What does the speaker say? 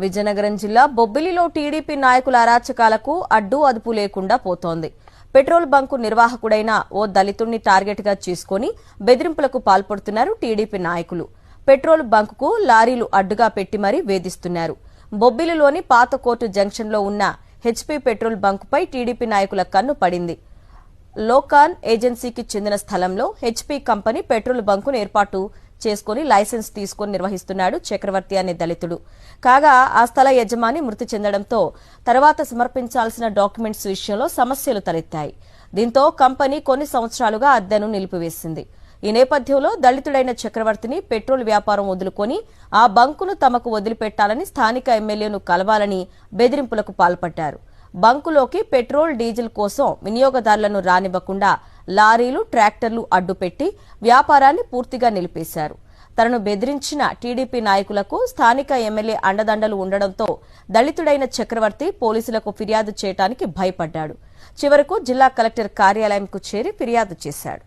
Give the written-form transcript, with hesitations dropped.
విజయనగరం జిల్లా బొబ్బిలిలో టీడీపీ నాయకుల అరాచకాలకు అడ్డు అదుపు లేకుండా పోతోంది. పెట్రోల్ బంకు నిర్వాహకుడైన ఓ దళితుడిని టార్గెట్ గా చేసుకుని బెదిరింపులకు పాల్పడుతున్నారు టీడీపీ నాయకులు. పెట్రోల్ బంకుకు లారీలు అడ్డుగా పెట్టి మరీ వేధిస్తున్నారు. బొబ్బిలిలోని పాత కోర్టు జంక్షన్లో ఉన్న హెచ్పీ పెట్రోల్ బంకుపై టీడీపీ నాయకుల కన్ను పడింది. లోకాన్ ఏజెన్సీకి చెందిన స్థలంలో హెచ్పీ కంపెనీ పెట్రోల్ బంకును ఏర్పాటు చేసుకుని లైసెన్స్ తీసుకుని నిర్వహిస్తున్నాడు చక్రవర్తి అనే దళితుడు. కాగా ఆ స్థల యజమాని మృతి చెందడంతో తర్వాత సమర్పించాల్సిన డాక్యుమెంట్స్ విషయంలో సమస్యలు తలెత్తాయి. దీంతో కంపెనీ కొన్ని సంవత్సరాలుగా అద్దెను నిలిపివేసింది. ఈ నేపథ్యంలో దళితుడైన చక్రవర్తిని పెట్రోల్ వ్యాపారం వదులుకొని ఆ బంకును తమకు వదిలిపెట్టాలని స్థానిక ఎమ్మెల్యేను కలవాలని బెదిరింపులకు పాల్పడ్డారు. బంకులోకి పెట్రోల్ డీజిల్ కోసం వినియోగదారులను రానివ్వకుండా లారీలు ట్రాక్టర్లు అడ్డుపెట్టి వ్యాపారాన్ని పూర్తిగా నిలిపేశారు. తనను బెదిరించిన టీడీపీ నాయకులకు స్థానిక ఎమ్మెల్యే అండదండలు ఉండడంతో దళితుడైన చక్రవర్తి పోలీసులకు ఫిర్యాదు చేయడానికి భయపడ్డాడు. చివరకు జిల్లా కలెక్టర్ కార్యాలయంకు చేరి ఫిర్యాదు చేశాడు.